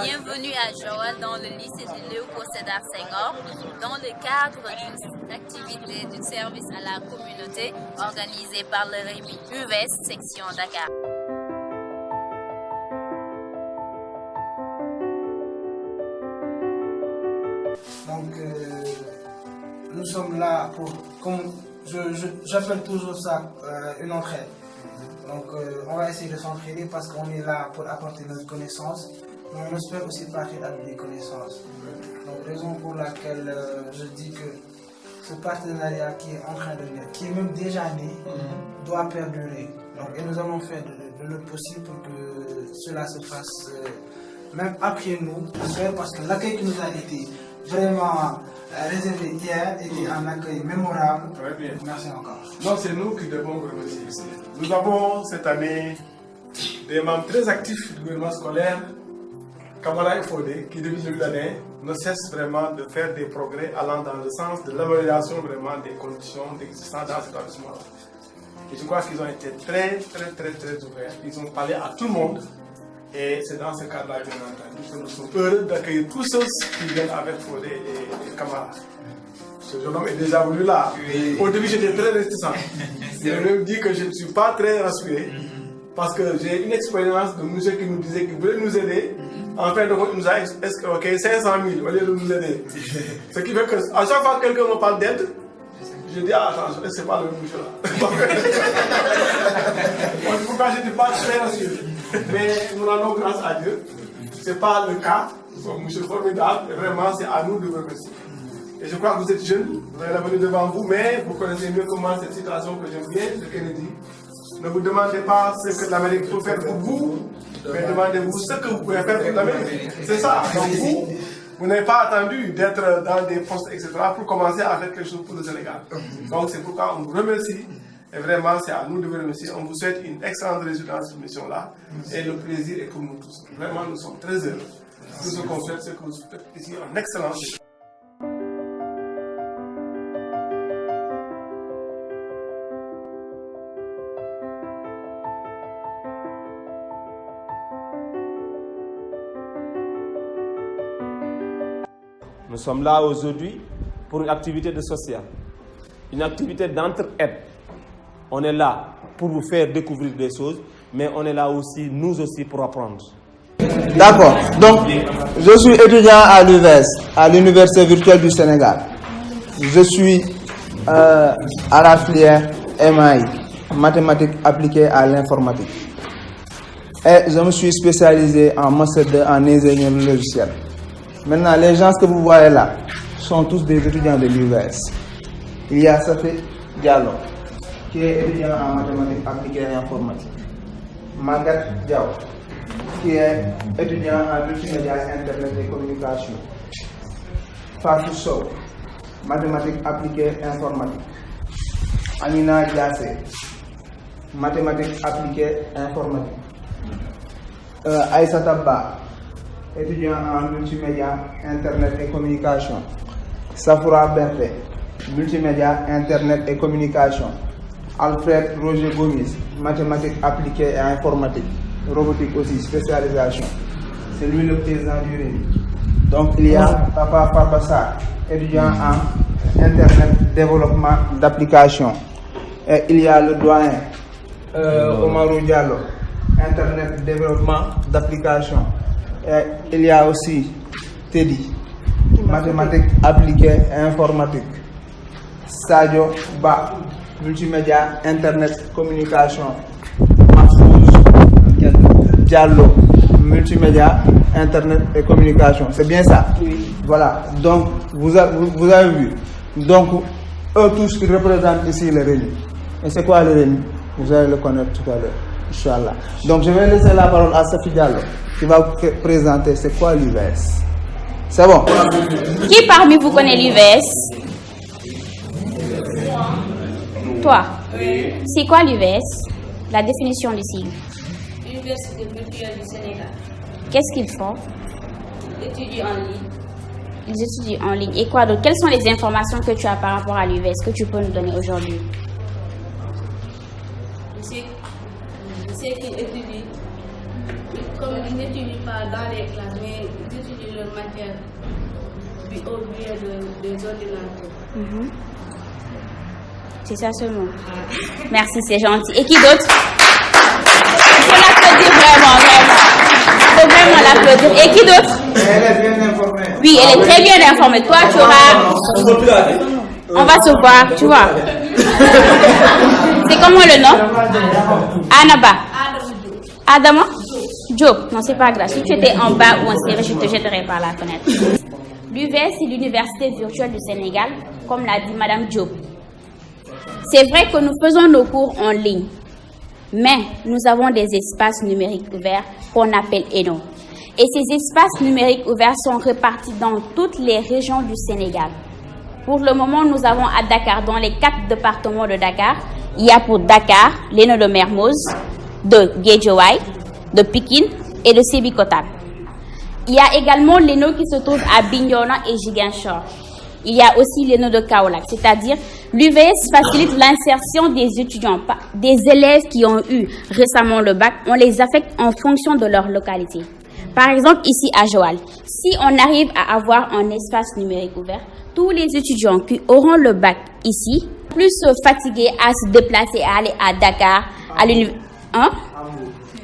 Bienvenue à Joal dans le lycée de Léopold Sédar Senghor dans le cadre d'une activité du service à la communauté organisée par le REMI UVS section Dakar. Donc nous sommes là pour, comme j'appelle toujours ça, une entraide. Donc on va essayer de s'entraider parce qu'on est là pour apporter notre connaissance. Mais on espère aussi partir avec des connaissances. Donc raison pour laquelle je dis que ce partenariat qui est en train de naître, qui est même déjà né, doit perdurer. Donc, et nous allons faire de le possible pour que cela se fasse même après nous, parce que l'accueil qui nous a été vraiment réservé hier était un accueil mémorable. Très bien. Merci encore. Non, c'est nous qui devons remercier. Nous avons cette année des membres très actifs du gouvernement scolaire, Kamala et Fodé, qui depuis le début de l'année ne cessent vraiment de faire des progrès allant dans le sens de l'amélioration vraiment des conditions d'existence dans cet établissement. Et je crois qu'ils ont été très ouverts. Ils ont parlé à tout le monde. Et c'est dans ce cadre-là, bien entendu, que nous sommes heureux d'accueillir tous ceux qui viennent avec Fodé et Kamala. Ce jeune homme est déjà venu là. Au début, j'étais très réticent. Je lui ai dit que je ne suis pas très rassuré. Parce que j'ai une expérience de monsieur qui nous disait qu'il voulait nous aider. En fin de compte, il nous a escroqué 500 000 au lieu de nous aider. Ce qui fait que à chaque fois que quelqu'un me parle d'aide, je dis attention, c'est pas le même monsieur là. Pourquoi je ne dis pas très rassuré. Mais nous rendons grâce à Dieu. Ce n'est pas le cas. Monsieur formidable, vraiment, c'est à nous de remercier. Et je crois que vous êtes jeune, vous avez l'avenir devant vous, mais vous connaissez mieux comment cette situation que j'aime bien, de Kennedy. Ne vous demandez pas ce que l'Amérique peut faire pour vous, mais demandez-vous ce que vous pouvez faire pour l'Amérique. C'est ça. Donc vous n'avez pas attendu d'être dans des postes, etc., pour commencer à faire quelque chose pour le Sénégal. Donc c'est pourquoi on vous remercie. Et vraiment, c'est à nous de vous remercier. On vous souhaite une excellente réussite dans cette mission-là. Et le plaisir est pour nous tous. Vraiment, nous sommes très heureux. Tout ce qu'on souhaite, c'est que vous faites ici un excellent séjour. Nous sommes là aujourd'hui pour une activité de social, une activité d'entraide. On est là pour vous faire découvrir des choses, mais on est là aussi, nous aussi, pour apprendre. D'accord. Donc, je suis étudiant à l'UVS, à l'Université virtuelle du Sénégal. Je suis à la filière MAI, mathématiques appliquées à l'informatique. Et je me suis spécialisé en master 2 en ingénierie logicielle. Maintenant, les gens que vous voyez là sont tous des étudiants de l'UVS. Il y a Safi Diallo, qui est étudiant en mathématiques appliquées et informatique. Magat Diaw, qui est étudiant en multimédia, internet et communication. Fatou Sow, mathématiques appliquées et informatique. Amina Diassé, mathématiques appliquées et informatique. Aïssata Ba, étudiant en multimédia, internet et communication. Safoura Berté, multimédia, internet et communication. Alfred Roger Gomis, mathématiques appliquées et informatique. Robotique aussi, spécialisation. C'est lui le président du REMI. Donc il y a Papa Farbassa, étudiant en Internet développement d'application. Et il y a le doyen Omarou Diallo, Internet développement d'application. Et il y a aussi Teddy, mathématiques appliquées et informatique. Sadio Ba, multimédia, Internet, communication. Mahfouz Diallo, multimédia, Internet et communication. C'est bien ça? Oui. Voilà. Donc, vous avez vu. Donc, eux tous qui représentent ici le RENI. Et c'est quoi le RENI? Vous allez le connaître tout à l'heure. Inch'Allah. Donc, je vais laisser la parole à Safi Diallo qui va vous présenter c'est quoi l'UVS. C'est bon? Qui parmi vous connaît l'UVS? Toi? Oui. C'est quoi l'UVS? La définition du sigle. L'Université virtuelle du Sénégal. Qu'est-ce qu'ils font? Étudient en ligne. Ils étudient en ligne. Et quoi d'autre? Quelles sont les informations que tu as par rapport à l'UVS que tu peux nous donner aujourd'hui? C'est qu'ils étudient. Comme ils n'étudient pas dans les classes, mais ils étudient leur matière au biais des ordinateurs. C'est ça seulement. Merci, c'est gentil. Et qui d'autre? Il faut l'applaudir vraiment, vraiment. Il faut vraiment l'applaudir. Et qui d'autre? Elle est bien informée. Oui, elle est très bien informée. Toi, tu auras... On va se voir, tu vois. C'est comment le nom? Anaba. Adama? Diop. Non, c'est pas grave. Si tu étais en bas ou en série, je te jetterai par la fenêtre. L'UVS, c'est l'Université virtuelle du Sénégal, comme l'a dit Madame Diop. C'est vrai que nous faisons nos cours en ligne, mais nous avons des espaces numériques ouverts qu'on appelle ENO. Et ces espaces numériques ouverts sont répartis dans toutes les régions du Sénégal. Pour le moment, nous avons à Dakar, dans les 4 départements de Dakar, il y a pour Dakar l'ENO de Mermoz, de Guédiawaye, de Pikine et de Sébikotane. Il y a également l'ENO qui se trouve à Bignona et Ziguinchor. Il y a aussi l'ENO de Kaolack, c'est-à-dire l'UVS facilite l'insertion des étudiants, des élèves qui ont eu récemment le bac, on les affecte en fonction de leur localité. Par exemple, ici à Joal, si on arrive à avoir un espace numérique ouvert, tous les étudiants qui auront le bac ici, plus fatigués à se déplacer, à aller à Dakar, à l'université,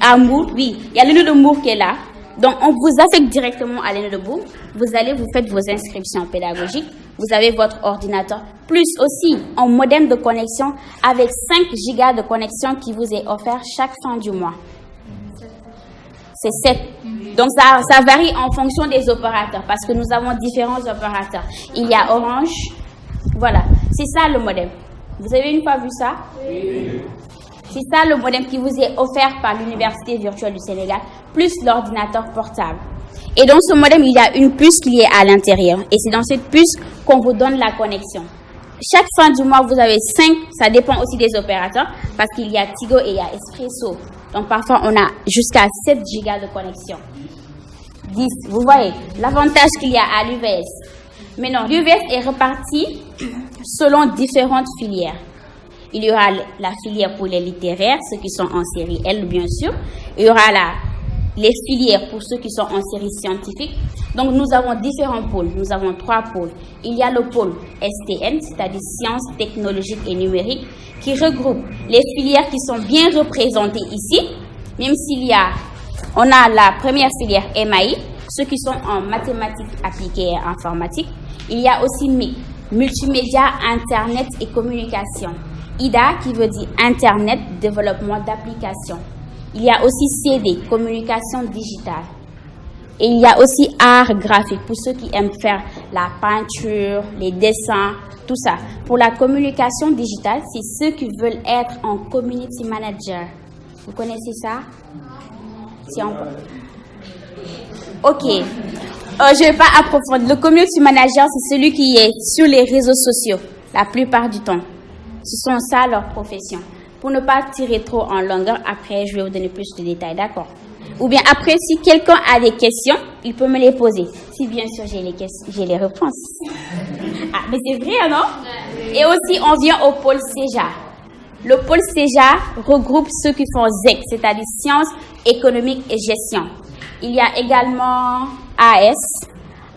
à Mbour, oui, il y a l'ENO de Mbour qui est là. Donc, on vous affecte directement à l'ENO de Mbour. Vous allez, vous faites vos inscriptions pédagogiques. Vous avez votre ordinateur, plus aussi un modem de connexion avec 5 gigas de connexion qui vous est offert chaque fin du mois. C'est 7. Donc, ça varie en fonction des opérateurs parce que nous avons différents opérateurs. Il y a Orange. Voilà. C'est ça le modem. Vous avez une fois vu ça? Oui. C'est ça le modem qui vous est offert par l'Université virtuelle du Sénégal, plus l'ordinateur portable. Et dans ce modem, il y a une puce qui est à l'intérieur. Et c'est dans cette puce qu'on vous donne la connexion. Chaque fin du mois, vous avez 5, ça dépend aussi des opérateurs, parce qu'il y a Tigo et il y a Espresso. Donc parfois, on a jusqu'à 7 gigas de connexion. 10, vous voyez l'avantage qu'il y a à l'UVS. Maintenant, l'UVS est reparti selon différentes filières. Il y aura la filière pour les littéraires, ceux qui sont en série L, bien sûr. Il y aura les filières pour ceux qui sont en série scientifique. Donc, nous avons différents pôles. Nous avons 3 pôles. Il y a le pôle STN, c'est-à-dire sciences, technologiques et numériques, qui regroupe les filières qui sont bien représentées ici, même on a la première filière MAI, ceux qui sont en mathématiques appliquées et informatique. Il y a aussi MIC, multimédia, Internet et communication. IDA, qui veut dire Internet, développement d'applications. Il y a aussi CD, communication digitale. Et il y a aussi art graphique, pour ceux qui aiment faire la peinture, les dessins, tout ça. Pour la communication digitale, c'est ceux qui veulent être en community manager. Vous connaissez ça? Ok. Je ne vais pas approfondir. Le community manager, c'est celui qui est sur les réseaux sociaux, la plupart du temps. Ce sont ça leur profession. Pour ne pas tirer trop en longueur, après, je vais vous donner plus de détails, d'accord? Ou bien après, si quelqu'un a des questions, il peut me les poser. Si bien sûr, j'ai les réponses. Ah, mais c'est vrai, non? Et aussi, on vient au pôle CEJA. Le pôle CEJA regroupe ceux qui font ZEC, c'est-à-dire sciences, économiques et gestion. Il y a également AS,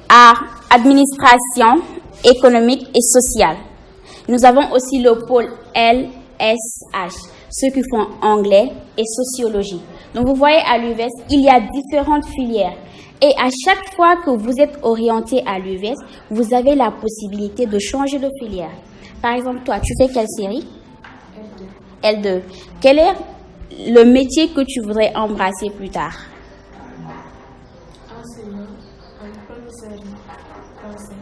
art, administration, économique et sociale. Nous avons aussi le pôle LSH, ceux qui font anglais et sociologie. Donc vous voyez à l'UVS, il y a différentes filières. Et à chaque fois que vous êtes orienté à l'UVS, vous avez la possibilité de changer de filière. Par exemple, toi, tu fais quelle série? L2. Quel est le métier que tu voudrais embrasser plus tard? Enseignant, un professeur français.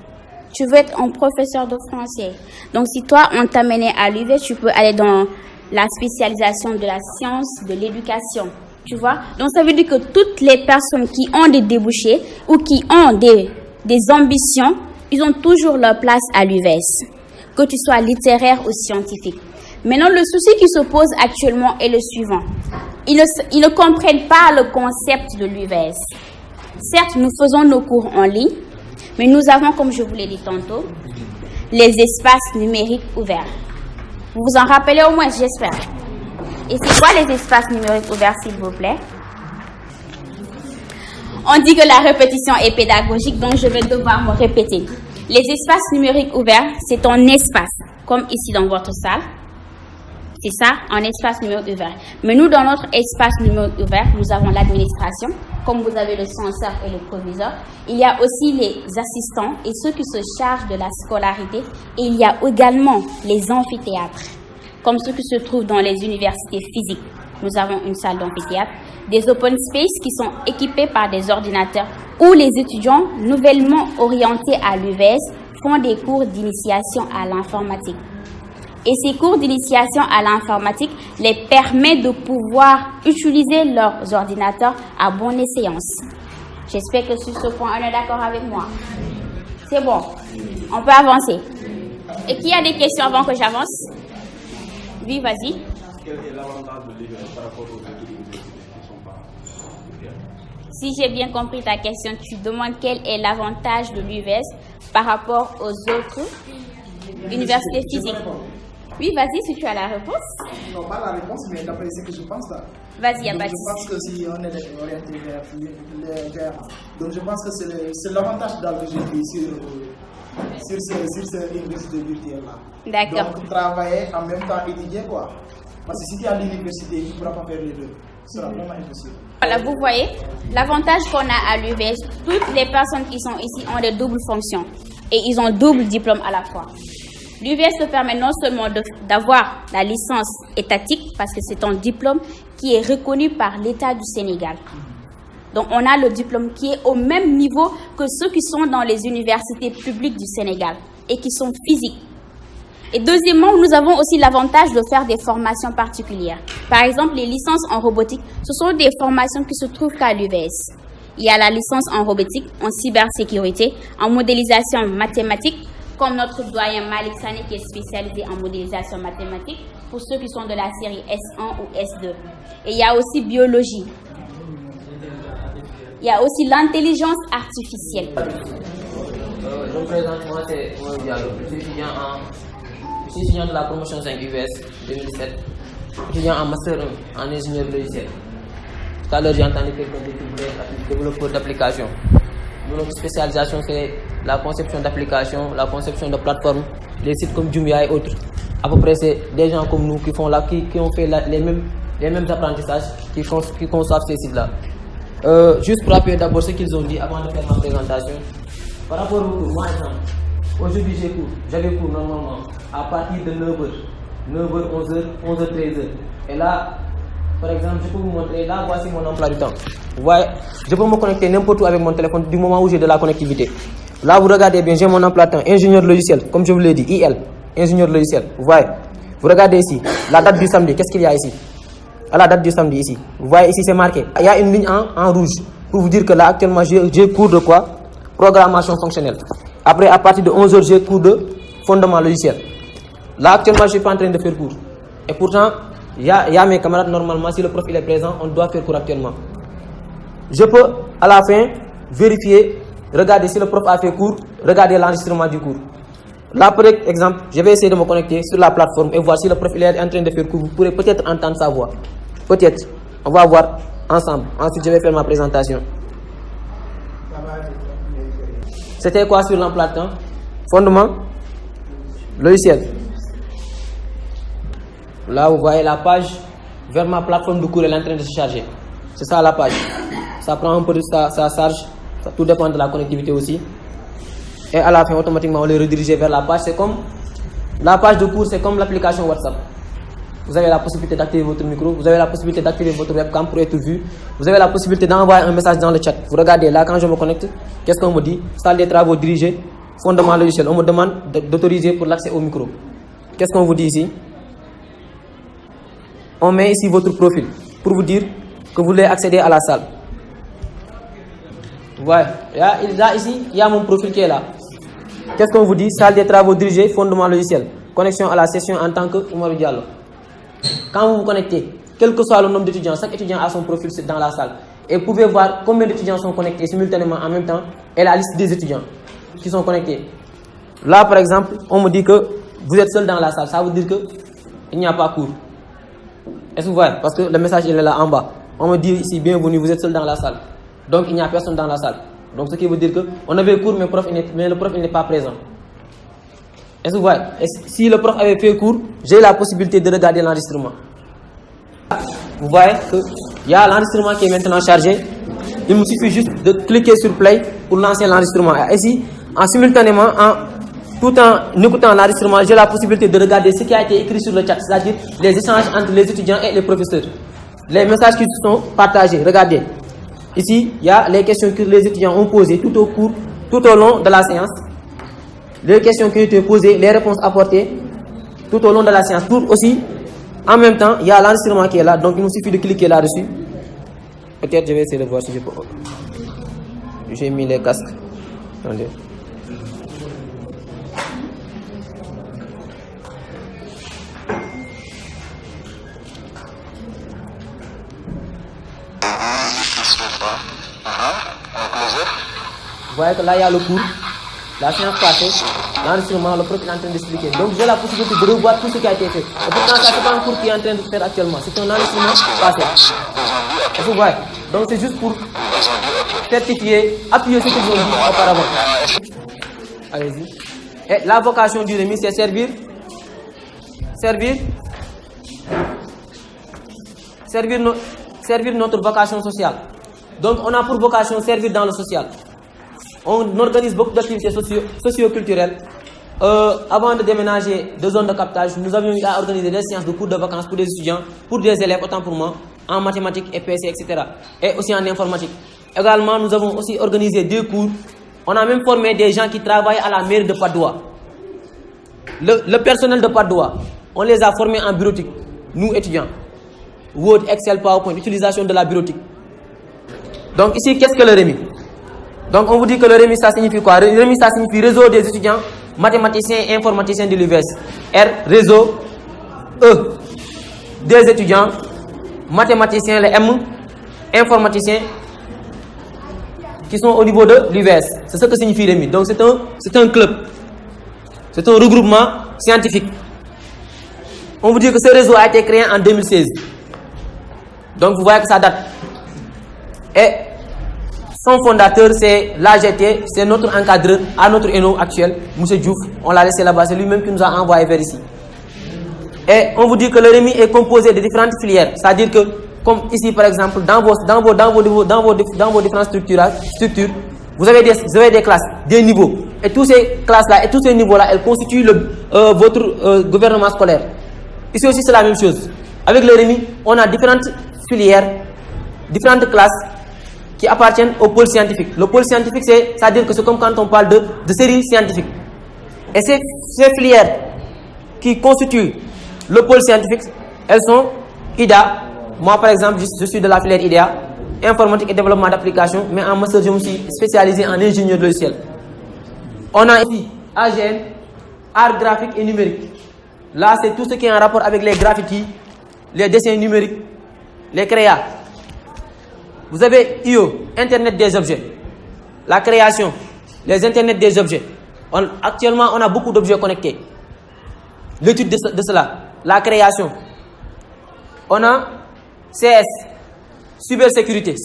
Tu veux être un professeur de français. Donc, si toi, on t'amenait à l'UVS, tu peux aller dans la spécialisation de la science, de l'éducation. Tu vois? Donc, ça veut dire que toutes les personnes qui ont des débouchés ou qui ont des ambitions, ils ont toujours leur place à l'UVS, que tu sois littéraire ou scientifique. Maintenant, le souci qui se pose actuellement est le suivant. Ils ne comprennent pas le concept de l'UVS. Certes, nous faisons nos cours en ligne, mais nous avons, comme je vous l'ai dit tantôt, les espaces numériques ouverts. Vous vous en rappelez au moins, j'espère. Et c'est quoi les espaces numériques ouverts, s'il vous plaît? On dit que la répétition est pédagogique, donc je vais devoir me répéter. Les espaces numériques ouverts, c'est un espace, comme ici dans votre salle. C'est ça, un espace numérique ouvert. Mais nous, dans notre espace numérique ouvert, nous avons l'administration, comme vous avez le censeur et le proviseur. Il y a aussi les assistants et ceux qui se chargent de la scolarité. Et il y a également les amphithéâtres, comme ceux qui se trouvent dans les universités physiques. Nous avons une salle d'amphithéâtre, des open space qui sont équipés par des ordinateurs où les étudiants nouvellement orientés à l'UVS font des cours d'initiation à l'informatique. Et ces cours d'initiation à l'informatique les permettent de pouvoir utiliser leurs ordinateurs à bonne séance. J'espère que sur ce point, on est d'accord avec moi. C'est bon, on peut avancer. Et qui a des questions avant que j'avance? Oui, vas-y. Quel est l'avantage de l'UVS par rapport aux autres universités qui ne sont pas? Si j'ai bien compris ta question, tu demandes quel est l'avantage de l'UVS par rapport aux autres universités physiques. Oui, vas-y, si tu as la réponse. Non, pas la réponse, mais d'après ce que je pense là. Vas-y, Donc, Abbas. je pense que si on est orienté vers donc je pense que c'est l'avantage que j'ai pris sur cette université virtuelle là. D'accord. Donc travailler en même temps étudier quoi. Parce que si tu es à l'université, tu ne pourras pas faire les deux. Ce sera vraiment impossible. Voilà, vous voyez, l'avantage qu'on a à l'UVS, toutes les personnes qui sont ici ont des doubles fonctions et ils ont double diplôme à la fois. L'UVS te permet non seulement d'avoir la licence étatique, parce que c'est un diplôme qui est reconnu par l'État du Sénégal. Donc, on a le diplôme qui est au même niveau que ceux qui sont dans les universités publiques du Sénégal et qui sont physiques. Et deuxièmement, nous avons aussi l'avantage de faire des formations particulières. Par exemple, les licences en robotique, ce sont des formations qui se trouvent qu'à l'UVS. Il y a la licence en robotique, en cybersécurité, en modélisation mathématique, comme notre doyen Malik Sani qui est spécialisé en modélisation mathématique, pour ceux qui sont de la série S1 ou S2. Et il y a aussi biologie. Il y a aussi l'intelligence artificielle. Je me présente, moi c'est Moïse Diallo. Je suis étudiant de la promotion 5 UVS 2017, étudiant en master 1 en ingénieur logiciel. Tout à l'heure j'ai entendu quelqu'un dire développeur d'application. Notre spécialisation, c'est la conception d'applications, la conception de plateformes, les sites comme Jumia et autres. À peu près, c'est des gens comme nous qui ont fait les mêmes apprentissages, qui conçoivent ces sites-là. Juste pour appuyer d'abord ce qu'ils ont dit avant de faire ma présentation. Par rapport au cours, moi, exemple, aujourd'hui j'avais cours normalement à partir de 9h, 11h, 11h, 13h. Et là, par exemple, je peux vous montrer, là, voici mon emploi du temps. Vous voyez, je peux me connecter n'importe où avec mon téléphone du moment où j'ai de la connectivité. Là, vous regardez bien, j'ai mon emploi du temps, ingénieur logiciel, comme je vous l'ai dit, IL, ingénieur logiciel. Vous voyez, vous regardez ici, la date du samedi, qu'est-ce qu'il y a ici? À la date du samedi ici, vous voyez ici, c'est marqué. Il y a une ligne en rouge pour vous dire que là, actuellement, j'ai cours de quoi? Programmation fonctionnelle. Après, à partir de 11h, j'ai cours de fondement logiciel. Là, actuellement, je ne suis pas en train de faire cours. Et pourtant, il y a mes camarades, normalement, si le prof il est présent, on doit faire cours actuellement. Je peux, à la fin, vérifier, regarder si le prof a fait cours, regarder l'enregistrement du cours. Là, par exemple, je vais essayer de me connecter sur la plateforme et voir si le prof il est en train de faire cours. Vous pourrez peut-être entendre sa voix. Peut-être. On va voir ensemble. Ensuite, je vais faire ma présentation. c'était quoi sur l'emploi de temps? Fondement logiciel. Là, vous voyez la page vers ma plateforme de cours, elle est en train de se charger. C'est ça la page. Ça prend un peu de ça charge. Ça, tout dépend de la connectivité aussi. Et à la fin, automatiquement, on les redirige vers la page. C'est comme la page de cours, c'est comme l'application WhatsApp. Vous avez la possibilité d'activer votre micro, vous avez la possibilité d'activer votre webcam pour être vu, vous avez la possibilité d'envoyer un message dans le chat. Vous regardez là, quand je me connecte, qu'est-ce qu'on me dit? Salle des travaux dirigés, fondement logiciel. On me demande d'autoriser pour l'accès au micro. Qu'est-ce qu'on vous dit ici? On met ici votre profil pour vous dire que vous voulez accéder à la salle. Voilà. Là, ici, il y a mon profil qui est là. Qu'est-ce qu'on vous dit? Salle des travaux dirigés, fondement logiciel. Connexion à la session en tant que Oumar Diallo. Quand vous vous connectez, quel que soit le nombre d'étudiants, chaque étudiant a son profil dans la salle. Et vous pouvez voir combien d'étudiants sont connectés simultanément en même temps et la liste des étudiants qui sont connectés. Là, par exemple, on me dit que vous êtes seul dans la salle. Ça veut dire qu'il n'y a pas cours. Est-ce que vous voyez? Parce que le message il est là en bas. On me dit ici, bienvenue, vous êtes seul dans la salle. Donc il n'y a personne dans la salle. Donc ce qui veut dire qu'on avait cours, mais le prof n'est pas présent. Est-ce que vous voyez? Et si le prof avait fait cours, j'ai la possibilité de regarder l'enregistrement. Vous voyez qu'il y a l'enregistrement qui est maintenant chargé. Il me suffit juste de cliquer sur play pour lancer l'enregistrement. Ici, simultanément, tout en écoutant l'enregistrement, j'ai la possibilité de regarder ce qui a été écrit sur le chat, c'est-à-dire les échanges entre les étudiants et les professeurs. Les messages qui sont partagés, regardez. Ici, il y a les questions que les étudiants ont posées tout au long de la séance. Les questions qui ont été posées, les réponses apportées tout au long de la séance. Pour aussi, en même temps, il y a l'enregistrement qui est là, donc il nous suffit de cliquer là-dessus. Peut-être je vais essayer de voir si je peux. J'ai mis les casques. Attendez. Vous voyez que là il y a le cours, la séance passée, l'enregistrement, le prof est en train d'expliquer. Donc j'ai la possibilité de revoir tout ce qui a été fait. Et pourtant ça c'est pas un cours qui est en train de faire actuellement, c'est un enregistrement passé. Et vous voyez, donc c'est juste pour certifier, appuyer ce qu'ils ont dit auparavant. Allez-y. Et la vocation du remis c'est servir notre vocation sociale. Donc on a pour vocation servir dans le social. On organise beaucoup d'activités socio-culturelles. Avant de déménager de zone de captage, nous avions eu à organiser des séances de cours de vacances pour des étudiants, pour des élèves, autant pour moi, en mathématiques, EPC, etc. Et aussi en informatique. Également, nous avons aussi organisé des cours. On a même formé des gens qui travaillent à la mairie de Padoua. Le personnel de Padoua, on les a formés en bureautique, nous étudiants. Word, Excel, PowerPoint, utilisation de la bureautique. Donc ici, qu'est-ce que le REMI? Donc on vous dit que le REMI ça signifie quoi? Le REMI ça signifie réseau des étudiants mathématiciens et informaticiens de l'UVS. R, réseau. E, des étudiants mathématiciens, le M, informaticiens qui sont au niveau de l'UVS. C'est ce que signifie REMI. Donc c'est un club. C'est un regroupement scientifique. On vous dit que ce réseau a été créé en 2016. Donc vous voyez que ça date. Et son fondateur, c'est l'AGT, c'est notre encadreur à notre ENO actuel, M. Diouf. On l'a laissé là-bas, c'est lui-même qui nous a envoyé vers ici. Et on vous dit que le REMI est composé de différentes filières. C'est-à-dire que, comme ici par exemple, dans vos différentes structures, vous avez des classes, des niveaux. Et toutes ces classes-là et tous ces niveaux-là, elles constituent votre gouvernement scolaire. Ici aussi, c'est la même chose. Avec le REMI, on a différentes filières, différentes classes qui appartiennent au pôle scientifique. Le pôle scientifique, c'est-à-dire que c'est comme quand on parle de séries scientifiques. Et ces filières qui constituent le pôle scientifique, elles sont IDA. Moi, par exemple, je suis de la filière IDA, informatique et développement d'applications, mais en master, je me suis spécialisé en ingénieur logiciel. On a ici AGN, art graphique et numérique. Là, c'est tout ce qui est en rapport avec les graffitis, les dessins numériques, les créas. Vous avez IO, Internet des objets, la création, les Internet des objets. Actuellement, on a beaucoup d'objets connectés. L'étude de cela, la création. On a CS, cybersécurité.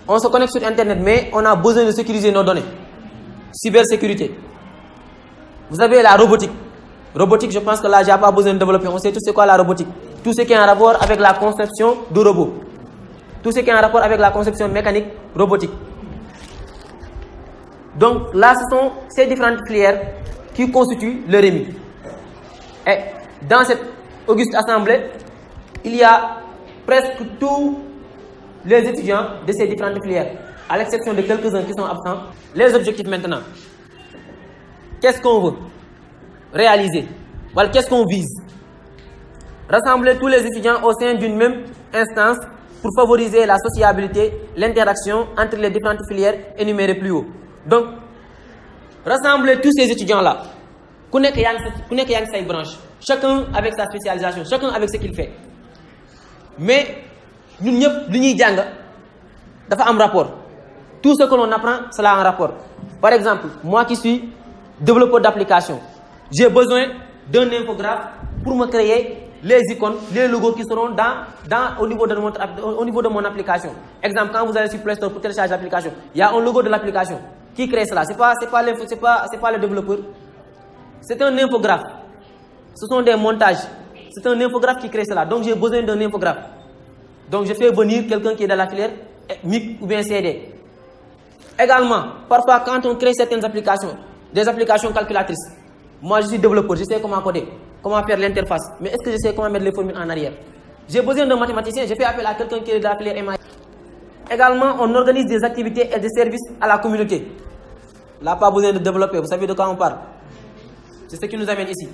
On se connecte sur Internet, mais on a besoin de sécuriser nos données. cybersécurité. Vous avez la robotique. Robotique, je pense que là, j'ai pas besoin de développer. On sait tout c'est quoi la robotique. Tout ce qui est en rapport avec la conception de robots. Tout ce qui est en rapport avec la conception mécanique robotique. Donc là, ce sont ces différentes filières qui constituent le REMI. Et dans cette auguste assemblée, il y a presque tous les étudiants de ces différentes filières, à l'exception de quelques-uns qui sont absents. Les objectifs maintenant. Qu'est-ce qu'on veut réaliser? Voilà, qu'est-ce qu'on vise? Rassembler tous les étudiants au sein d'une même instance pour favoriser la sociabilité, l'interaction entre les différentes filières énumérées plus haut. Donc, rassembler tous ces étudiants-là, branche, chacun avec sa spécialisation, chacun avec ce qu'il fait. Mais, nous avons un rapport. Tout ce que l'on apprend, cela a un rapport. Par exemple, moi qui suis développeur d'application, j'ai besoin d'un infographe pour me créer les icônes, les logos qui seront au niveau de mon application. Exemple, quand vous allez sur Play Store pour télécharger l'application, il y a un logo de l'application. Qui crée cela? C'est pas le développeur. C'est un infographe. Ce sont des montages. C'est un infographe qui crée cela. Donc j'ai besoin d'un infographe. Donc je fais venir quelqu'un qui est dans la filière MIC ou bien CD. Également, parfois quand on crée certaines applications, des applications calculatrices, moi je suis développeur, je sais comment coder, comment faire l'interface, mais est-ce que je sais comment mettre les formules en arrière? J'ai besoin d'un mathématicien, je fais appel à quelqu'un qui est de la filière MIT. Également, on organise des activités et des services à la communauté. Là, pas besoin de développer, vous savez de quoi on parle. C'est ce qui nous amène ici.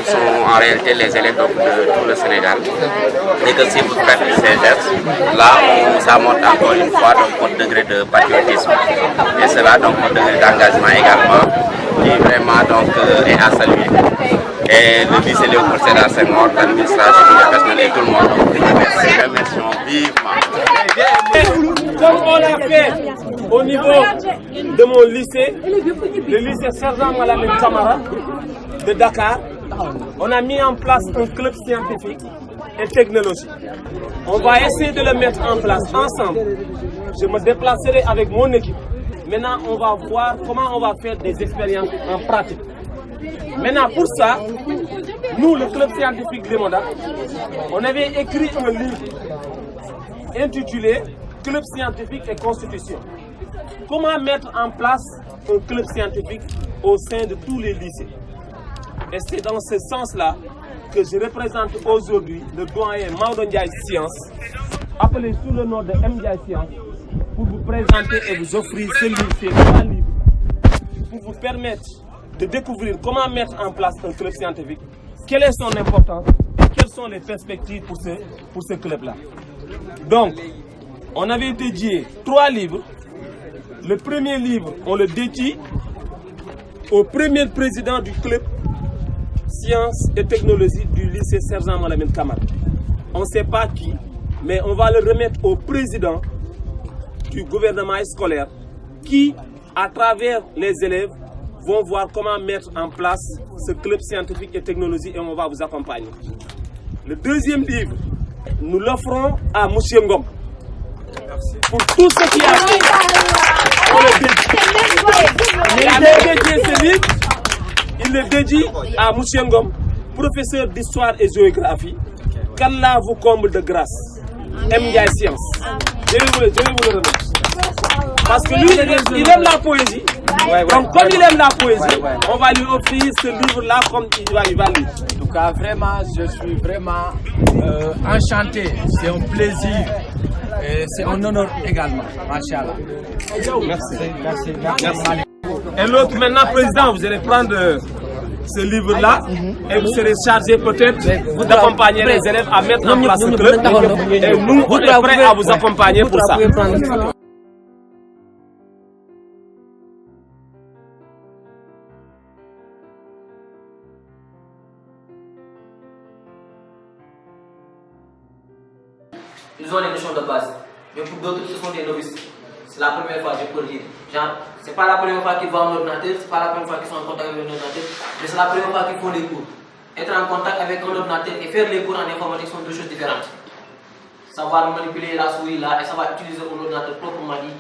Sont en réalité les élèves de tout le Sénégal. Et que si vous faites ces gestes, là, ça montre encore une fois donc, votre degré de patriotisme. Et cela, donc, votre degré d'engagement également, qui vraiment donc, est à saluer. Et le lycée Léopold Sédar Senghor, l'administration, le personnel et tout le monde, remercions vivement. Comme on l'a fait au niveau de mon lycée, le lycée Sergent Malamine Camara de Dakar, on a mis en place un club scientifique et technologique. On va essayer de le mettre en place ensemble. Je me déplacerai avec mon équipe. Maintenant, on va voir comment on va faire des expériences en pratique. Maintenant, pour ça, nous, le club scientifique de Moda, on avait écrit un livre intitulé Club scientifique et constitution. Comment mettre en place un club scientifique au sein de tous les lycées? Et c'est dans ce sens-là que je représente aujourd'hui le doyen Maodo Ndiaye Science, appelé sous le nom de Ndiaye Science, pour vous présenter et vous offrir ce livre, ces trois livres, pour vous permettre de découvrir comment mettre en place un club scientifique, quelle est son importance et quelles sont les perspectives pour ce club-là. Donc, on avait dédié 3 livres. Le premier livre, on le dédie au premier président du club Sciences et Technologies du lycée Sergent Malamine Camara. On ne sait pas qui, mais on va le remettre au président du gouvernement scolaire qui, à travers les élèves, vont voir comment mettre en place ce club scientifique et technologie et on va vous accompagner. Le deuxième livre, nous l'offrons à M. Ngom. Pour tout ce qui a fait, on le dédie. Il a dédié ce livre, il le dédie à M. Ngom, professeur d'histoire et géographie. Qu'Allah vous comble de grâce. Ndiaye Science. Je vais vous le remettre. Parce que lui, il aime la poésie. Donc, comme il aime la poésie, on va lui offrir ce livre-là comme il va lire. En tout cas, vraiment, je suis vraiment enchanté. C'est un plaisir. Et c'est un honneur également. Machallah. Merci. Et l'autre, maintenant, président, vous allez prendre ce livre-là et vous serez chargé peut-être d'accompagner les élèves à mettre en place ce club. Et nous, on est prêts à vous accompagner pour ça. ils ont les notions de base. Mais pour d'autres, ce sont des novices. C'est la première fois, je peux le dire. Genre, c'est pas la première fois qu'ils voient un ordinateur, c'est pas la première fois qu'ils sont en contact avec un ordinateur, mais c'est la première fois qu'ils font les cours. Être en contact avec un ordinateur et faire les cours en informatique sont deux choses différentes. Savoir manipuler la souris là et savoir utiliser un ordinateur proprement dit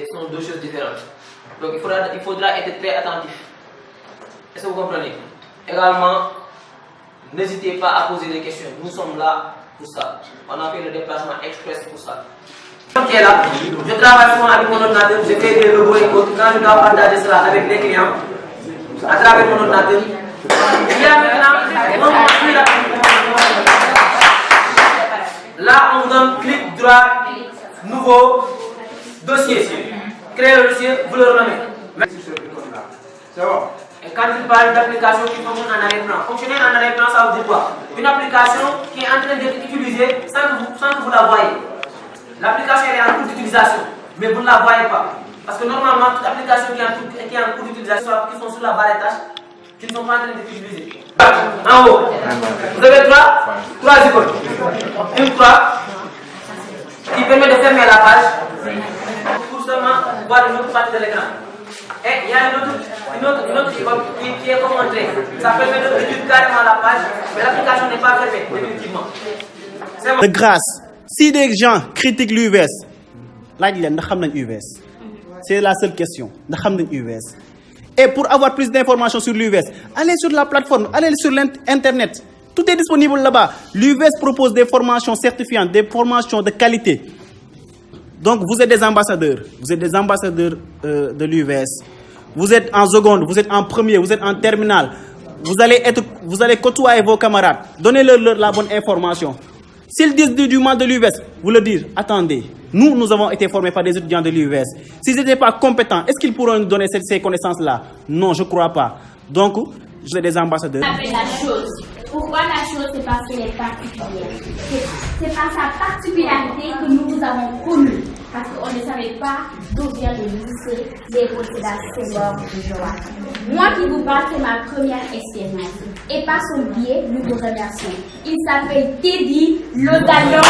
sont deux choses différentes. Donc il faudra être très attentif. Est-ce que vous comprenez? Également, n'hésitez pas à poser des questions. Nous sommes là pour ça. On a fait le déplacement express pour ça. Qui est là, je travaille souvent avec mon ordinateur, je fais des logos et autres. Quand je dois partager cela avec les clients, à travers mon ordinateur, il y a maintenant là, on vous donne clic droit, nouveau dossier. Créer le dossier, vous le renommez. C'est bon. Et quand il parle d'application qui fonctionne en arrière-plan, fonctionner en arrière-plan, ça veut dire quoi? Une application qui est en train d'être utilisée sans que vous la voyez. L'application est en cours d'utilisation, mais vous ne la voyez pas. Parce que normalement, toute application qui est en cours d'utilisation, qui sont sur la barre des tâches, qui ne sont pas en train d'être utilisées. En haut, vous avez trois icônes. Une croix qui permet de fermer la page pour seulement voir une autre partie de l'écran. Et il y a une autre icône qui est comme entrée. Ça permet de réduire carrément la page, mais l'application n'est pas fermée, définitivement. De grâce, si des gens critiquent l'UVS, c'est la seule question. Et pour avoir plus d'informations sur l'UVS, allez sur la plateforme, allez sur l'internet. Tout est disponible là-bas. L'UVS propose des formations certifiantes, des formations de qualité. Donc vous êtes des ambassadeurs. Vous êtes des ambassadeurs de l'UVS. Vous êtes en seconde, vous êtes en premier, vous êtes en terminale. Vous allez côtoyer vos camarades. Donnez-leur la bonne information. S'ils disent du mal de l'UVS, vous leur dites, attendez, nous avons été formés par des étudiants de l'UVS. S'ils n'étaient pas compétents, est-ce qu'ils pourront nous donner ces connaissances-là? Non, je ne crois pas. Donc, je suis des ambassadeurs. Pourquoi la chose? C'est parce qu'elle est particulière. C'est par sa particularité que nous vous avons connus. Parce qu'on ne savait pas d'où vient le lycée Léopold Sédar Senghor de Joal. Moi qui vous parle, c'est ma première expérience. Et par son biais, nous vous remercions. Il s'appelle Teddy Lozano.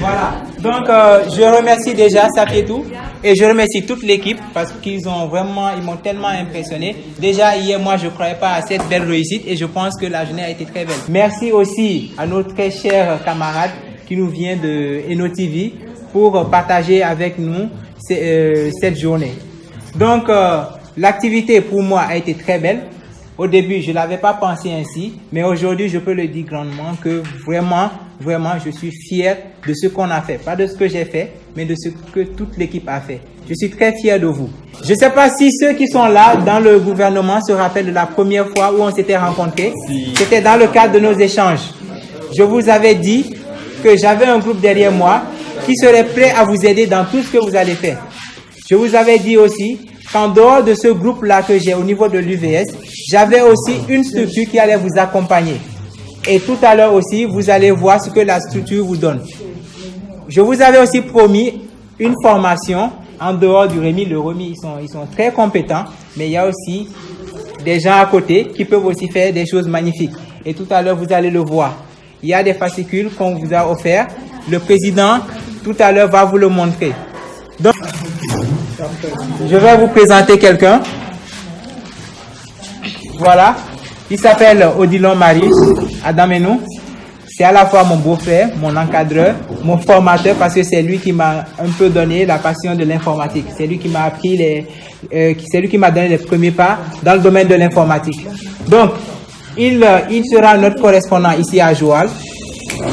Voilà, donc je remercie déjà Safietou et je remercie toute l'équipe parce qu'ils m'ont tellement impressionné. Déjà hier, moi je ne croyais pas à cette belle réussite et je pense que la journée a été très belle. Merci aussi à notre très cher camarade qui nous vient de Eno TV pour partager avec nous cette journée. Donc l'activité pour moi a été très belle. Au début, je ne l'avais pas pensé ainsi, mais aujourd'hui, je peux le dire grandement que vraiment, je suis fier de ce qu'on a fait. Pas de ce que j'ai fait, mais de ce que toute l'équipe a fait. Je suis très fier de vous. Je ne sais pas si ceux qui sont là dans le gouvernement se rappellent de la première fois où on s'était rencontrés. C'était dans le cadre de nos échanges. Je vous avais dit que j'avais un groupe derrière moi qui serait prêt à vous aider dans tout ce que vous allez faire. Je vous avais dit aussi qu'en dehors de ce groupe-là que j'ai au niveau de l'UVS, j'avais aussi une structure qui allait vous accompagner. Et tout à l'heure aussi, vous allez voir ce que la structure vous donne. Je vous avais aussi promis une formation en dehors du REMI. Le REMI, ils sont très compétents, mais il y a aussi des gens à côté qui peuvent aussi faire des choses magnifiques. Et tout à l'heure, vous allez le voir. Il y a des fascicules qu'on vous a offerts. Le président, tout à l'heure, va vous le montrer. Donc, je vais vous présenter quelqu'un. Voilà. Il s'appelle Odilon Marius Adamenou. C'est à la fois mon beau-frère, mon encadreur, mon formateur, parce que c'est lui qui m'a un peu donné la passion de l'informatique. C'est lui qui m'a appris c'est lui qui m'a donné les premiers pas dans le domaine de l'informatique. Donc, il sera notre correspondant ici à Joal.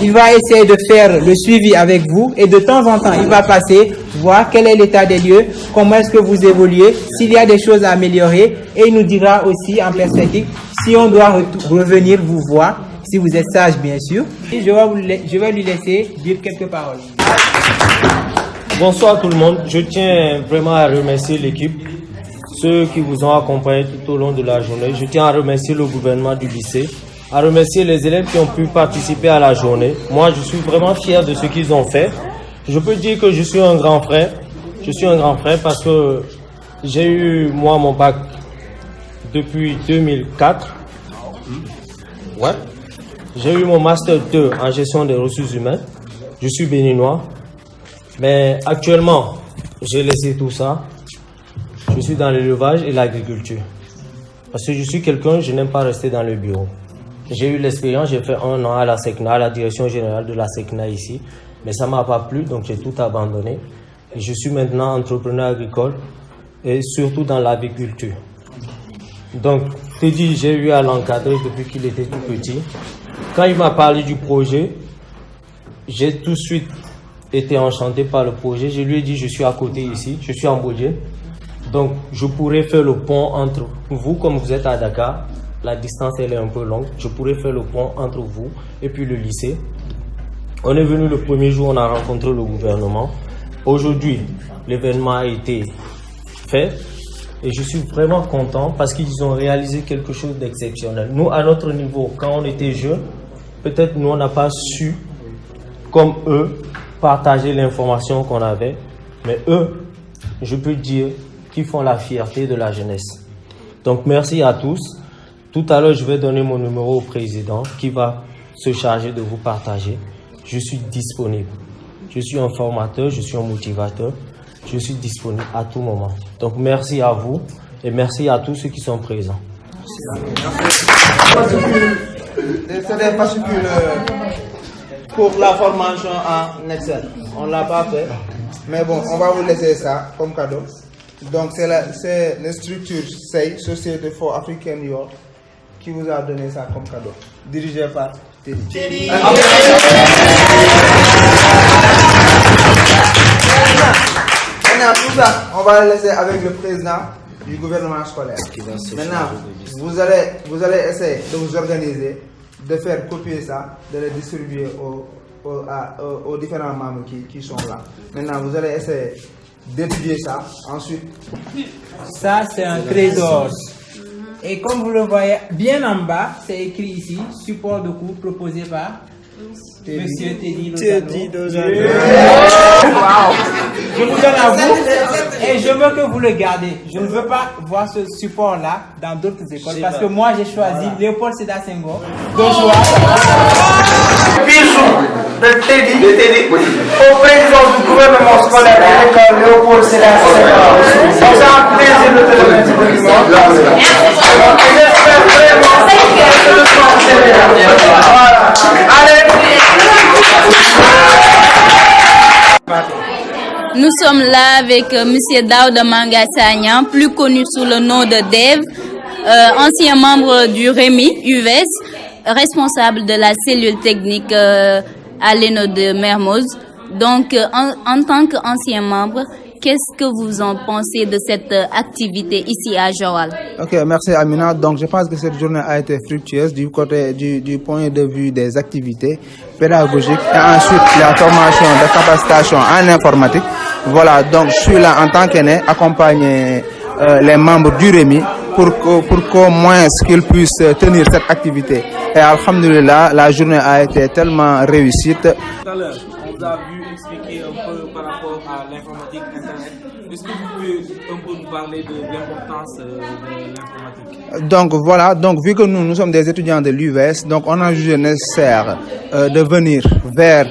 Il va essayer de faire le suivi avec vous et de temps en temps, il va passer, voir quel est l'état des lieux, comment est-ce que vous évoluez, s'il y a des choses à améliorer et il nous dira aussi en perspective si on doit revenir vous voir, si vous êtes sage bien sûr. Et je vais lui laisser dire quelques paroles. Bonsoir tout le monde, je tiens vraiment à remercier l'équipe, ceux qui vous ont accompagné tout au long de la journée. Je tiens à remercier le gouvernement du lycée, à remercier les élèves qui ont pu participer à la journée. Moi, je suis vraiment fier de ce qu'ils ont fait. Je peux dire que je suis un grand frère. Je suis un grand frère parce que j'ai eu, moi, mon bac depuis 2004. Ouais. J'ai eu mon Master 2 en gestion des ressources humaines. Je suis béninois. Mais actuellement, j'ai laissé tout ça. Je suis dans l'élevage et l'agriculture. Parce que je suis quelqu'un, je n'aime pas rester dans le bureau. J'ai eu l'expérience, j'ai fait 1 an à la SECNA, à la direction générale de la SECNA ici. Mais ça ne m'a pas plu, donc j'ai tout abandonné. Et je suis maintenant entrepreneur agricole et surtout dans l'agriculture. Donc, Teddy, j'ai eu à l'encadrer depuis qu'il était tout petit. Quand il m'a parlé du projet, j'ai tout de suite été enchanté par le projet. Je lui ai dit, je suis à côté ici, je suis en Bodje. Donc, je pourrais faire le pont entre vous, comme vous êtes à Dakar. La distance, elle est un peu longue. Je pourrais faire le pont entre vous et puis le lycée. On est venu le premier jour, on a rencontré le gouvernement. Aujourd'hui, l'événement a été fait et je suis vraiment content parce qu'ils ont réalisé quelque chose d'exceptionnel. Nous, à notre niveau, quand on était jeunes, peut-être nous, on n'a pas su, comme eux, partager l'information qu'on avait. Mais eux, je peux dire qu'ils font la fierté de la jeunesse. Donc, merci à tous. Tout à l'heure, je vais donner mon numéro au président qui va se charger de vous partager. Je suis disponible. Je suis un formateur, je suis un motivateur. Je suis disponible à tout moment. Donc, merci à vous et merci à tous ceux qui sont présents. C'est des fascicules pour la formation en Excel. On ne l'a pas fait. Mais bon, on va vous laisser ça comme cadeau. Donc, c'est la structure SEI, Société for African Youth, qui vous a donné ça comme cadeau. Dirigé par Teddy. Maintenant, tout ça, on va le laisser avec le président du gouvernement scolaire. Maintenant, vous allez essayer de vous organiser, de faire copier ça, de le distribuer aux différents membres qui sont là. Maintenant, vous allez essayer d'étudier ça. Ensuite, ça, c'est un trésor. Et comme vous le voyez bien en bas, c'est écrit ici, support de cours proposé par Monsieur Teddy Lozano. Je vous donne à vous et je veux que vous le gardez. Je ne veux pas voir ce support-là dans d'autres écoles parce que moi j'ai choisi Léopold Sédar Senghor. Bisous de Teddy au président du gouvernement scolaire de l'école Léopold Sédar Senghor. On a un plaisir de te donner ce document. J'espère vraiment que le soir c'est voilà. Allez. Nous sommes là avec M. Daouda Mangassagnan, plus connu sous le nom de Dev, ancien membre du REMI UVS, responsable de la cellule technique à l'ENO de Mermoz. Donc, en tant qu'ancien membre, qu'est-ce que vous en pensez de cette activité ici à Joal? Ok, merci Amina. Donc, je pense que cette journée a été fructueuse du point de vue des activités pédagogiques et ensuite la formation de capacitation en informatique. Voilà, donc je suis là en tant qu'aîné, accompagner les membres du REMI pour qu'au moins qu'ils puissent tenir cette activité. Et alhamdoulilah, la journée a été tellement réussite. Tout à l'heure, on vous a vu expliquer un peu par rapport à l'informatique Internet. Est-ce que vous pouvez un peu nous parler de l'importance de l'informatique? Donc voilà, donc vu que nous sommes des étudiants de l'UVS, donc on a jugé nécessaire de venir vers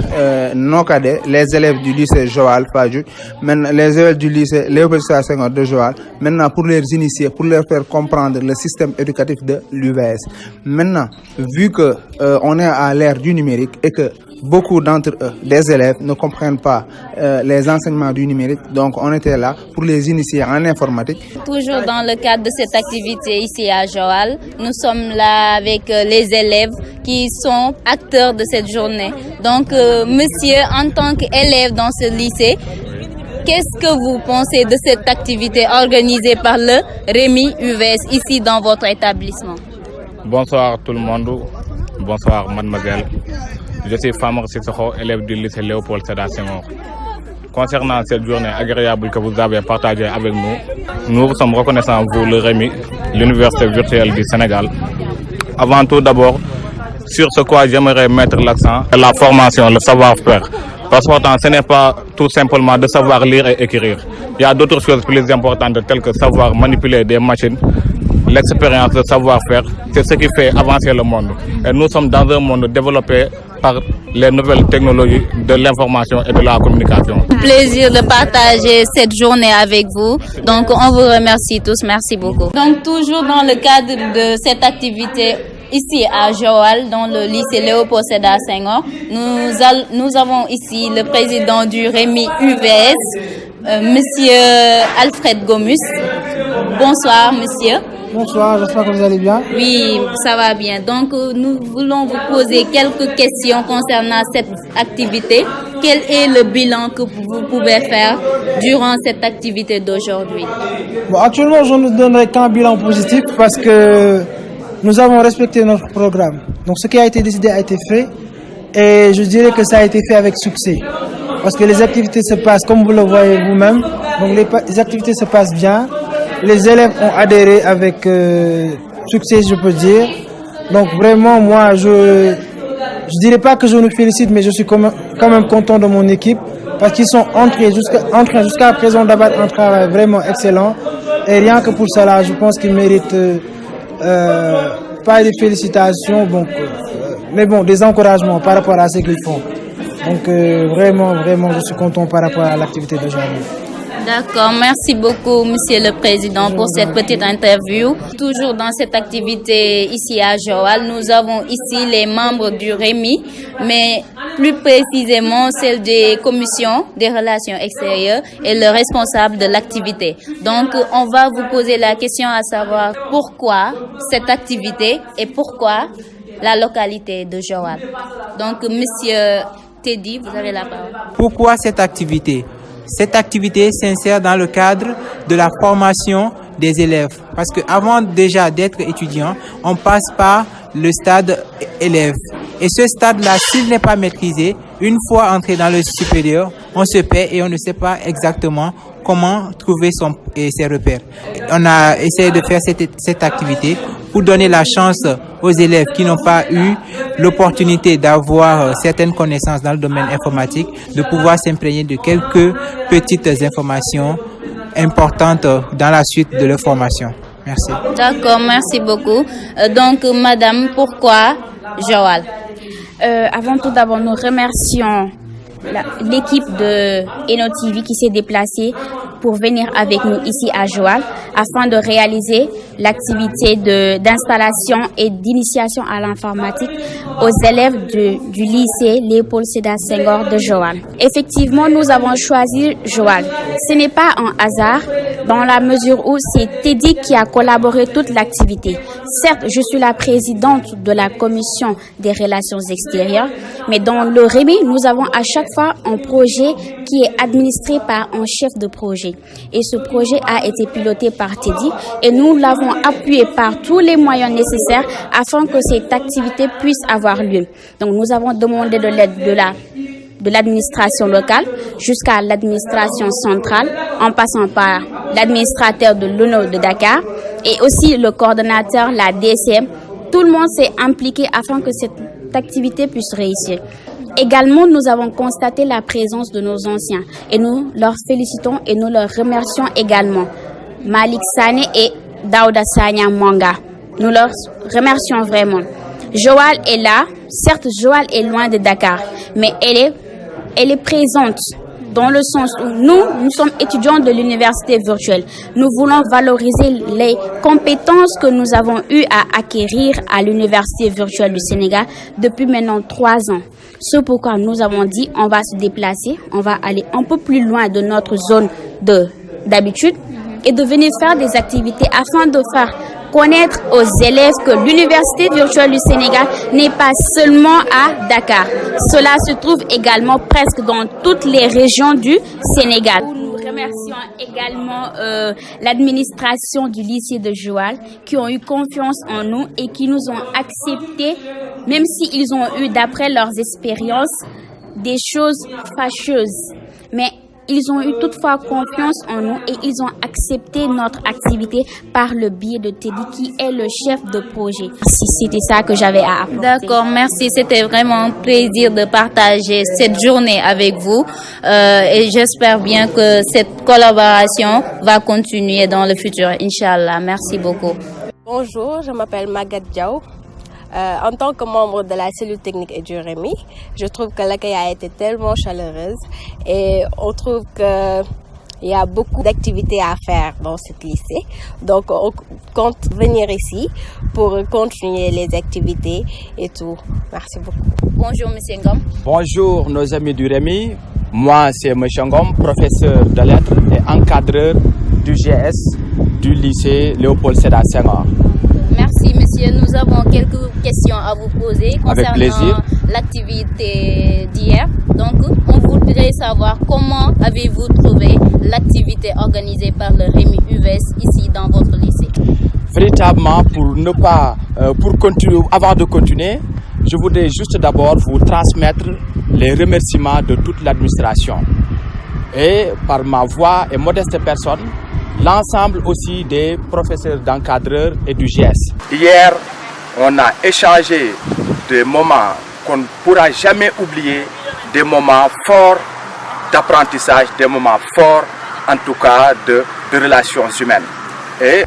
nos cadets, les élèves du lycée Joal Fadiouk, les élèves du lycée Léopold Sédar Senghor de Joal, maintenant pour les initier, pour leur faire comprendre le système éducatif de l'UVS. Maintenant, vu que on est à l'ère du numérique et que beaucoup d'entre eux, des élèves, ne comprennent pas les enseignements du numérique. Donc, on était là pour les initier en informatique. Toujours dans le cadre de cette activité ici à Joal, nous sommes là avec les élèves qui sont acteurs de cette journée. Donc, monsieur, en tant qu'élève dans ce lycée, qu'est-ce que vous pensez de cette activité organisée par le REMI UVS ici dans votre établissement? Bonsoir tout le monde. Bonsoir mademoiselle. Je suis Famar Sissoko, élève du lycée Léopold Sédar Senghor. Concernant cette journée agréable que vous avez partagée avec nous sommes reconnaissants pour le REMI, l'Université virtuelle du Sénégal. Avant tout d'abord, sur ce quoi j'aimerais mettre l'accent, la formation, le savoir-faire. Parce que pourtant, ce n'est pas tout simplement de savoir lire et écrire. Il y a d'autres choses plus importantes telles que savoir manipuler des machines, l'expérience, le savoir-faire. C'est ce qui fait avancer le monde. Et nous sommes dans un monde développé par les nouvelles technologies de l'information et de la communication. Plaisir de partager cette journée avec vous. Donc, on vous remercie tous. Merci beaucoup. Donc, toujours dans le cadre de cette activité ici à Joal, dans le lycée Léopold Sédar Senghor, nous avons ici le président du REMI UVS, Monsieur Alfred Gomus. Bonsoir, monsieur. Bonsoir, j'espère que vous allez bien. Oui, ça va bien. Donc, nous voulons vous poser quelques questions concernant cette activité. Quel est le bilan que vous pouvez faire durant cette activité d'aujourd'hui? Bon, actuellement, je ne donnerai qu'un bilan positif parce que nous avons respecté notre programme. Donc, ce qui a été décidé a été fait et je dirais que ça a été fait avec succès. Parce que les activités se passent comme vous le voyez vous-même. Donc, les activités se passent bien. Les élèves ont adhéré avec succès, je peux dire. Donc vraiment, moi, je dirais pas que je nous félicite, mais je suis quand même content de mon équipe parce qu'ils sont en train jusqu'à présent d'avoir un travail vraiment excellent. Et rien que pour cela, je pense qu'ils méritent pas des félicitations, mais bon, des encouragements par rapport à ce qu'ils font. Donc vraiment, je suis content par rapport à l'activité d'aujourd'hui. D'accord, merci beaucoup Monsieur le Président pour cette petite interview. Toujours dans cette activité ici à Joal, nous avons ici les membres du REMI, mais plus précisément celle des commissions des relations extérieures et le responsable de l'activité. Donc on va vous poser la question à savoir pourquoi cette activité et pourquoi la localité de Joal. Donc Monsieur Teddy, vous avez la parole. Pourquoi cette activité? Cette activité s'insère dans le cadre de la formation des élèves. Parce qu'avant déjà d'être étudiant, on passe par le stade élève. Et ce stade-là, s'il n'est pas maîtrisé, une fois entré dans le supérieur, on se perd et on ne sait pas exactement comment trouver ses repères. On a essayé de faire cette activité pour donner la chance aux élèves qui n'ont pas eu l'opportunité d'avoir certaines connaissances dans le domaine informatique, de pouvoir s'imprégner de quelques petites informations importantes dans la suite de leur formation. Merci. D'accord, merci beaucoup. Donc, madame, pourquoi Joal? Avant tout d'abord, nous remercions l'équipe de Eno TV qui s'est déplacée pour venir avec nous ici à Joal afin de réaliser l'activité d'installation et d'initiation à l'informatique aux élèves du lycée Léopold Sédar Senghor de Joal. Effectivement, nous avons choisi Joal. Ce n'est pas un hasard dans la mesure où c'est Teddy qui a collaboré toute l'activité. Certes, je suis la présidente de la commission des relations extérieures, mais dans le REMI, nous avons à chaque fois un projet qui est administré par un chef de projet. Et ce projet a été piloté par Teddy et nous l'avons appuyé par tous les moyens nécessaires afin que cette activité puisse avoir lieu. Donc nous avons demandé de l'aide de l'administration locale jusqu'à l'administration centrale, en passant par l'administrateur de l'ONU de Dakar et aussi le coordonnateur, la DCM. Tout le monde s'est impliqué afin que cette activité puisse réussir. Également, nous avons constaté la présence de nos anciens et nous leur félicitons et nous leur remercions également. Malik Sane et Daouda Sanya Mwanga. Nous leur remercions vraiment. Joal est là. Certes, Joal est loin de Dakar, mais elle est présente dans le sens où nous sommes étudiants de l'université virtuelle. Nous voulons valoriser les compétences que nous avons eu à acquérir à l'université virtuelle du Sénégal depuis maintenant 3 ans. C'est pourquoi nous avons dit on va se déplacer, on va aller un peu plus loin de notre zone d'habitude et de venir faire des activités afin de faire connaître aux élèves que l'université virtuelle du Sénégal n'est pas seulement à Dakar. Cela se trouve également presque dans toutes les régions du Sénégal. Nous remercions également l'administration du lycée de Joal qui ont eu confiance en nous et qui nous ont acceptés, même s'ils ont eu, d'après leurs expériences, des choses fâcheuses. Mais Ils ont eu toutefois confiance en nous et ils ont accepté notre activité par le biais de Teddy qui est le chef de projet. C'était ça que j'avais à apporter. D'accord, merci. C'était vraiment un plaisir de partager cette journée avec vous et j'espère bien que cette collaboration va continuer dans le futur, Inch'Allah. Merci beaucoup. Bonjour, je m'appelle Maguette Diaw. En tant que membre de la cellule technique et du REMI, je trouve que l'accueil a été tellement chaleureuse et on trouve qu'il y a beaucoup d'activités à faire dans ce lycée. Donc on compte venir ici pour continuer les activités et tout. Merci beaucoup. Bonjour M. Ngom. Bonjour nos amis du REMI. Moi c'est M. Ngom, professeur de lettres et encadreur du GS du lycée Léopold Sédar Senghor. Merci monsieur, nous avons quelques questions à vous poser concernant l'activité d'hier. Donc on voudrait savoir comment avez-vous trouvé l'activité organisée par le REMI UVS ici dans votre lycée? Véritablement, avant de continuer, je voudrais juste d'abord vous transmettre les remerciements de toute l'administration et par ma voix et modeste personne, l'ensemble aussi des professeurs d'encadreurs et du GS. Hier, on a échangé des moments qu'on ne pourra jamais oublier, des moments forts d'apprentissage, des moments forts en tout cas de relations humaines. Et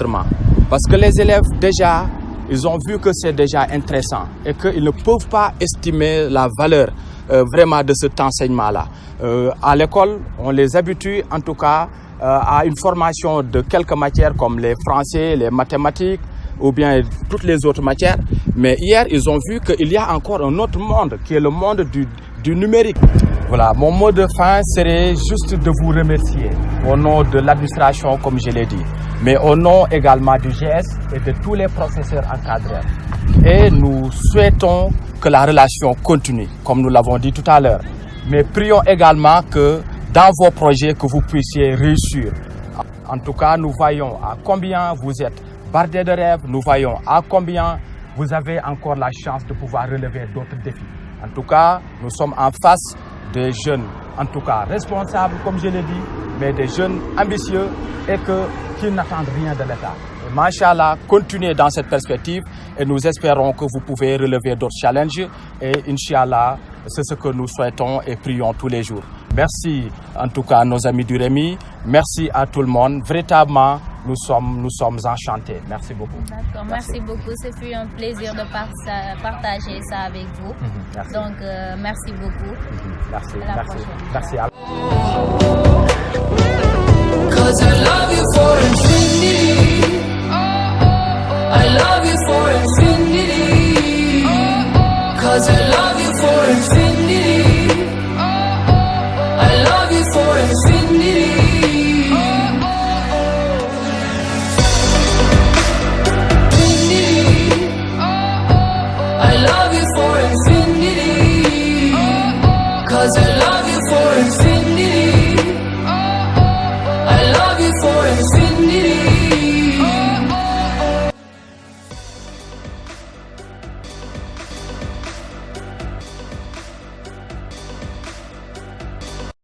parce que les élèves déjà, ils ont vu que c'est déjà intéressant et qu'ils ne peuvent pas estimer la valeur vraiment de cet enseignement-là. À l'école, on les habitue en tout cas à une formation de quelques matières comme les français, les mathématiques ou bien toutes les autres matières. Mais hier, ils ont vu qu'il y a encore un autre monde qui est le monde du numérique. Voilà, mon mot de fin serait juste de vous remercier au nom de l'administration, comme je l'ai dit, mais au nom également du GS et de tous les professeurs encadreurs. Et nous souhaitons que la relation continue, comme nous l'avons dit tout à l'heure. Mais prions également que dans vos projets, que vous puissiez réussir. En tout cas, nous voyons à combien vous êtes bardés de rêves, nous voyons à combien vous avez encore la chance de pouvoir relever d'autres défis. En tout cas, nous sommes en face des jeunes, en tout cas responsables, comme je l'ai dit, mais des jeunes ambitieux et qui n'attendent rien de l'État. Machallah, continuez dans cette perspective et nous espérons que vous pouvez relever d'autres challenges et Inch'Allah, c'est ce que nous souhaitons et prions tous les jours. Merci en tout cas à nos amis du REMI, merci à tout le monde. Véritablement, nous sommes enchantés. Merci beaucoup. D'accord, merci beaucoup. Ce fut un plaisir de partager ça avec vous. Merci. Donc, merci beaucoup. Merci. À la prochaine. Merci.